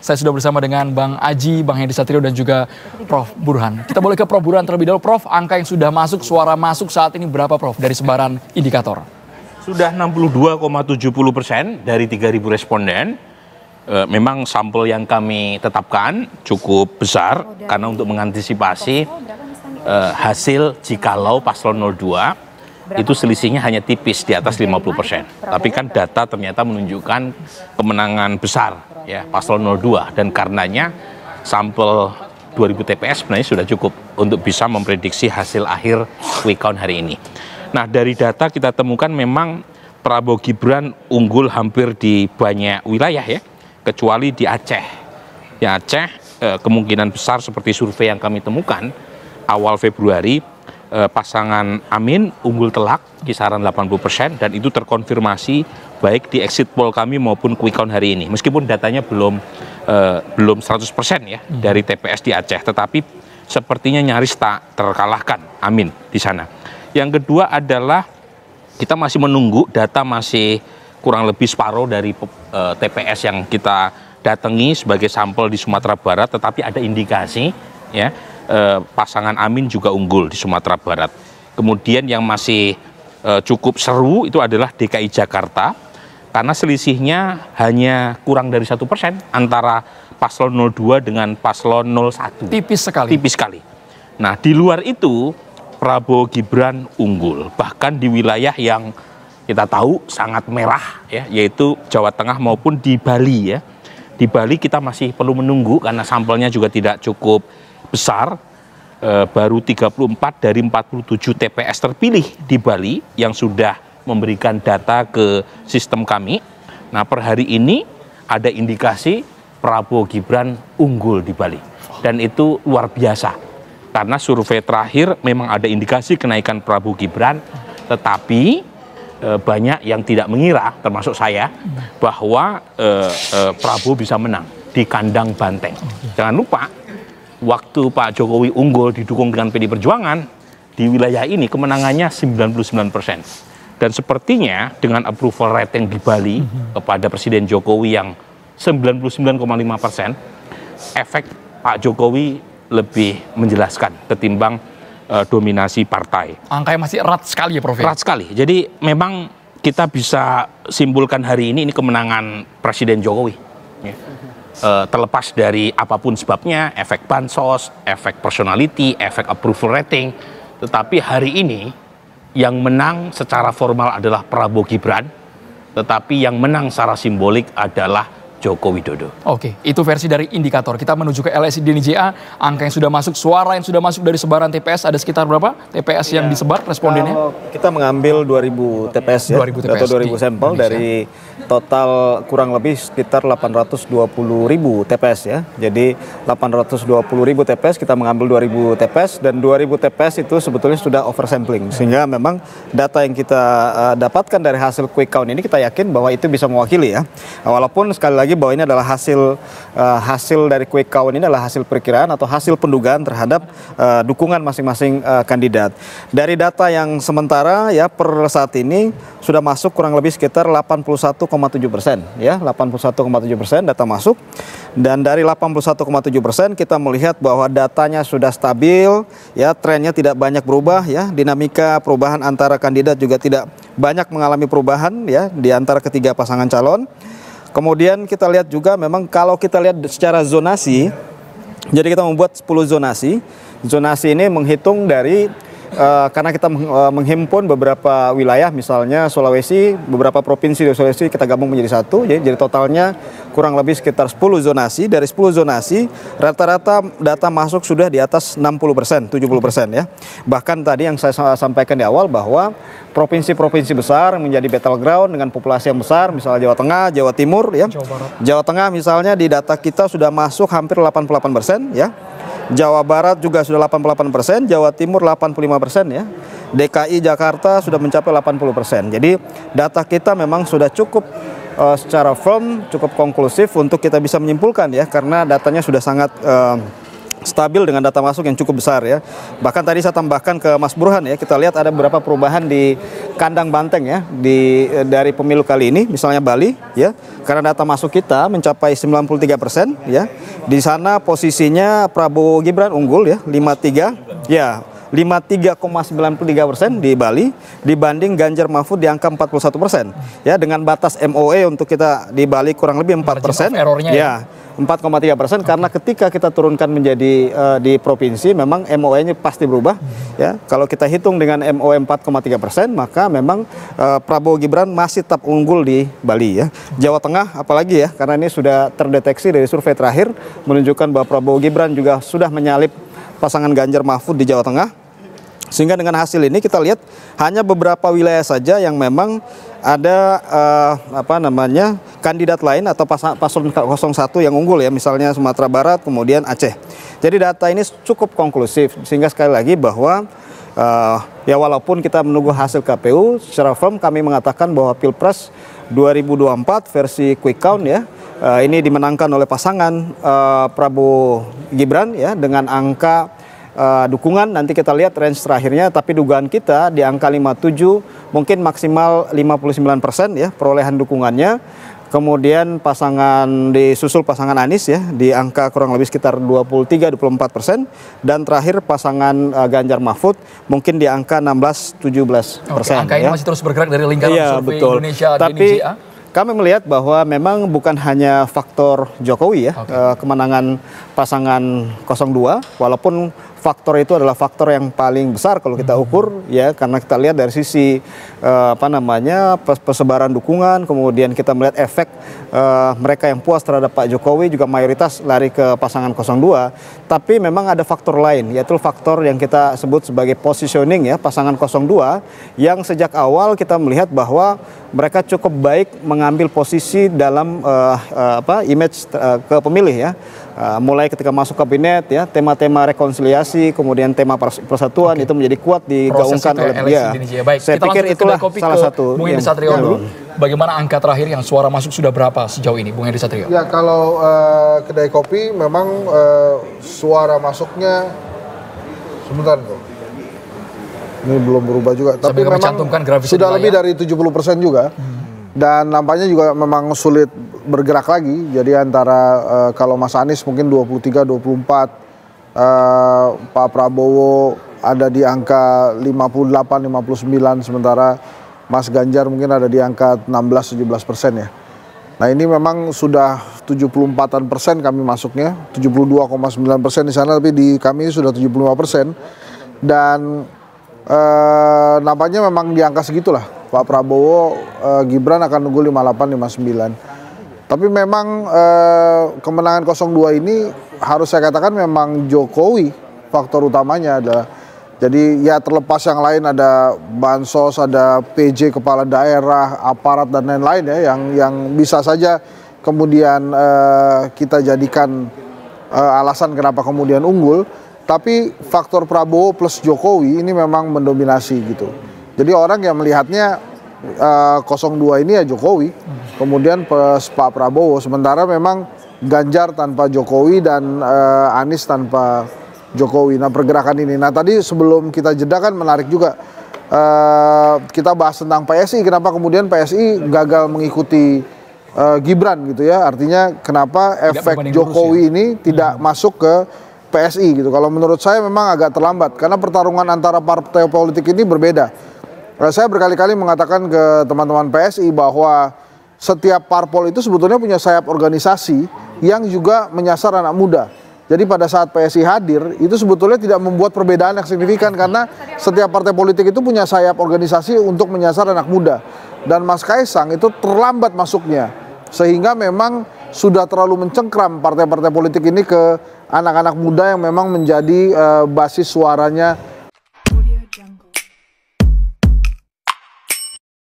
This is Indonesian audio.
Saya sudah bersama dengan Bang Aji, Bang Hendy Satrio, dan juga Prof. Burhan. Kita boleh ke Prof. Burhan terlebih dahulu. Prof, angka yang sudah masuk, suara masuk saat ini berapa, Prof, dari sebaran indikator? Sudah 62,70% dari 3.000 responden. Memang sampel yang kami tetapkan cukup besar karena untuk mengantisipasi hasil jikalau paslon 02 itu selisihnya hanya tipis di atas 50%. Tapi kan data ternyata menunjukkan kemenangan besar ya paslon 02, dan karenanya sampel 2000 TPS sebenarnya sudah cukup untuk bisa memprediksi hasil akhir quick count hari ini. Nah, dari data kita temukan memang Prabowo Gibran unggul hampir di banyak wilayah ya, kecuali di Aceh. Di Aceh kemungkinan besar seperti survei yang kami temukan awal Februari, pasangan Amin unggul telak kisaran 80%, dan itu terkonfirmasi baik di exit poll kami maupun quick count hari ini. Meskipun datanya belum 100% ya dari TPS di Aceh, tetapi sepertinya nyaris tak terkalahkan Amin di sana. Yang kedua adalah kita masih menunggu, data masih kurang lebih separuh dari TPS yang kita datangi sebagai sampel di Sumatera Barat, tetapi ada indikasi ya pasangan Amin juga unggul di Sumatera Barat. Kemudian yang masih cukup seru itu adalah DKI Jakarta, karena selisihnya hanya kurang dari 1% antara paslon 02 dengan paslon 01. Tipis sekali. Tipis sekali. Nah, di luar itu Prabowo Gibran unggul, bahkan di wilayah yang kita tahu sangat merah ya, yaitu Jawa Tengah maupun di Bali ya. Di Bali kita masih perlu menunggu karena sampelnya juga tidak cukup besar, baru 34 dari 47 TPS terpilih di Bali yang sudah memberikan data ke sistem kami. Nah, per hari ini ada indikasi Prabowo Gibran unggul di Bali, dan itu luar biasa karena survei terakhir memang ada indikasi kenaikan Prabowo Gibran, tetapi banyak yang tidak mengira, termasuk saya, bahwa Prabowo bisa menang di kandang banteng. Jangan lupa, waktu Pak Jokowi unggul didukung dengan PD Perjuangan, di wilayah ini kemenangannya 99%. Dan sepertinya dengan approval rating di Bali kepada Presiden Jokowi yang 99,5%, efek Pak Jokowi lebih menjelaskan ketimbang dominasi partai. Angkanya masih erat sekali ya, Prof? Erat sekali. Jadi memang kita bisa simpulkan hari ini kemenangan Presiden Jokowi. Ya. Terlepas dari apapun sebabnya, efek bansos, efek personality, efek approval rating, tetapi hari ini yang menang secara formal adalah Prabowo Gibran, tetapi yang menang secara simbolik adalah Joko Widodo. Oke, itu versi dari indikator. Kita menuju ke LSI DNIJA, angka yang sudah masuk, suara yang sudah masuk dari sebaran TPS, ada sekitar berapa TPS yang disebar respondennya? Kalau kita mengambil 2000 TPS ya, 2000 TPS atau 2000 sampel dari total kurang lebih sekitar 820.000 TPS ya. Jadi 820.000 TPS kita mengambil 2000 TPS, dan 2000 TPS itu sebetulnya sudah oversampling, sehingga memang data yang kita dapatkan dari hasil quick count ini kita yakin bahwa itu bisa mewakili ya. Walaupun sekali lagi bahwa ini adalah hasil dari quick count, ini adalah hasil perkiraan atau hasil pendugaan terhadap dukungan masing-masing kandidat. Dari data yang sementara ya per saat ini sudah masuk kurang lebih sekitar 81,7% ya, 81,7% data masuk. Dan dari 81,7% kita melihat bahwa datanya sudah stabil ya, trennya tidak banyak berubah ya, dinamika perubahan antara kandidat juga tidak banyak mengalami perubahan ya di antara ketiga pasangan calon. Kemudian kita lihat juga memang kalau kita lihat secara zonasi, jadi kita membuat 10 zonasi. Zonasi ini menghitung dari karena kita menghimpun beberapa wilayah, misalnya Sulawesi, beberapa provinsi di Sulawesi kita gabung menjadi satu, jadi totalnya kurang lebih sekitar 10 zonasi. Dari 10 zonasi, rata-rata data masuk sudah di atas 60%, 70% ya. Bahkan tadi yang saya sampaikan di awal bahwa provinsi-provinsi besar menjadi battleground dengan populasi yang besar, misalnya Jawa Tengah, Jawa Timur ya. Jawa Tengah misalnya di data kita sudah masuk hampir 88% ya. Jawa Barat juga sudah 88%, Jawa Timur 85% ya. DKI Jakarta sudah mencapai 80%. Jadi data kita memang sudah cukup secara firm, cukup konklusif untuk kita bisa menyimpulkan ya, karena datanya sudah sangat stabil dengan data masuk yang cukup besar ya. Bahkan tadi saya tambahkan ke Mas Burhan ya, kita lihat ada beberapa perubahan di kandang banteng ya dari pemilu kali ini, misalnya Bali ya, karena data masuk kita mencapai 93% ya. Di sana posisinya Prabowo Gibran unggul ya, 53 ya. 53,93% di Bali dibanding Ganjar Mahfud di angka 41% ya, dengan batas MOE untuk kita di Bali kurang lebih 4% ya, 4,3%. Karena ketika kita turunkan menjadi di provinsi memang MOE-nya pasti berubah ya. Kalau kita hitung dengan MOE 4,3%, maka memang Prabowo Gibran masih tetap unggul di Bali ya. Jawa Tengah apalagi ya, karena ini sudah terdeteksi dari survei terakhir menunjukkan bahwa Prabowo Gibran juga sudah menyalip pasangan Ganjar Mahfud di Jawa Tengah. Sehingga dengan hasil ini kita lihat hanya beberapa wilayah saja yang memang ada kandidat lain atau paslon 01 yang unggul ya, misalnya Sumatera Barat, kemudian Aceh. Jadi data ini cukup konklusif, sehingga sekali lagi bahwa ya walaupun kita menunggu hasil KPU, secara firm kami mengatakan bahwa Pilpres 2024 versi quick count ya, ini dimenangkan oleh pasangan Prabowo Gibran ya, dengan angka dukungan nanti kita lihat range terakhirnya, tapi dugaan kita di angka 57 mungkin maksimal 59% ya perolehan dukungannya. Kemudian disusul pasangan Anies ya di angka kurang lebih sekitar 23-24%, dan terakhir pasangan Ganjar Mahfud mungkin di angka 16-17%. Angka ini masih terus bergerak dari lingkaran survei betul. Indonesia Tapi DNIJA. kami melihat bahwa memang bukan hanya faktor Jokowi ya, kemenangan pasangan 02, walaupun faktor itu adalah faktor yang paling besar kalau kita ukur ya, karena kita lihat dari sisi persebaran dukungan, kemudian kita melihat efek mereka yang puas terhadap Pak Jokowi juga mayoritas lari ke pasangan 02. Tapi memang ada faktor lain, yaitu faktor yang kita sebut sebagai positioning ya, pasangan 02 yang sejak awal kita melihat bahwa mereka cukup baik mengambil posisi dalam image ke pemilih ya. Mulai ketika masuk kabinet ya, tema-tema rekonsiliasi, kemudian tema persatuan itu menjadi kuat digaungkan oleh dia. Baik, saya pikir itulah salah satu. Bung Hendy Satrio dulu. Bagaimana angka terakhir yang suara masuk sudah berapa sejauh ini, Bung Hendy Satrio? Ya, kalau kedai kopi memang suara masuknya sebentar tuh. Ini belum berubah juga, tapi memang sudah lebih dari 70% juga. Dan nampaknya juga memang sulit bergerak lagi. Jadi antara kalau Mas Anies mungkin 23-24, Pak Prabowo ada di angka 58-59, sementara Mas Ganjar mungkin ada di angka 16-17% ya. Nah ini memang sudah 74% kami masuknya, 72,9% di sana, tapi di kami sudah 75%. Dan nampaknya memang di angka segitulah. Pak Prabowo, Gibran akan nunggu 58-59. Tapi memang kemenangan 02 ini harus saya katakan memang Jokowi faktor utamanya adalah. Jadi ya terlepas yang lain ada bansos, ada PJ kepala daerah, aparat dan lain-lain ya yang bisa saja kemudian kita jadikan alasan kenapa kemudian unggul. Tapi faktor Prabowo plus Jokowi ini memang mendominasi gitu. Jadi orang yang melihatnya 02 ini ya Jokowi, kemudian plus Pak Prabowo. Sementara memang Ganjar tanpa Jokowi dan Anies tanpa Jokowi. Nah pergerakan ini. Nah tadi sebelum kita jeda kan menarik juga. Kita bahas tentang PSI. Kenapa kemudian PSI gagal mengikuti Gibran gitu ya. Artinya kenapa efek Jokowi ini tidak masuk ke PSI gitu. Kalau menurut saya memang agak terlambat. Karena pertarungan antara partai politik ini berbeda. Saya berkali-kali mengatakan ke teman-teman PSI bahwa setiap parpol itu sebetulnya punya sayap organisasi yang juga menyasar anak muda. Jadi pada saat PSI hadir, itu sebetulnya tidak membuat perbedaan yang signifikan karena setiap partai politik itu punya sayap organisasi untuk menyasar anak muda. Dan Mas Kaisang itu terlambat masuknya, sehingga memang sudah terlalu mencengkram partai-partai politik ini ke anak-anak muda yang memang menjadi basis suaranya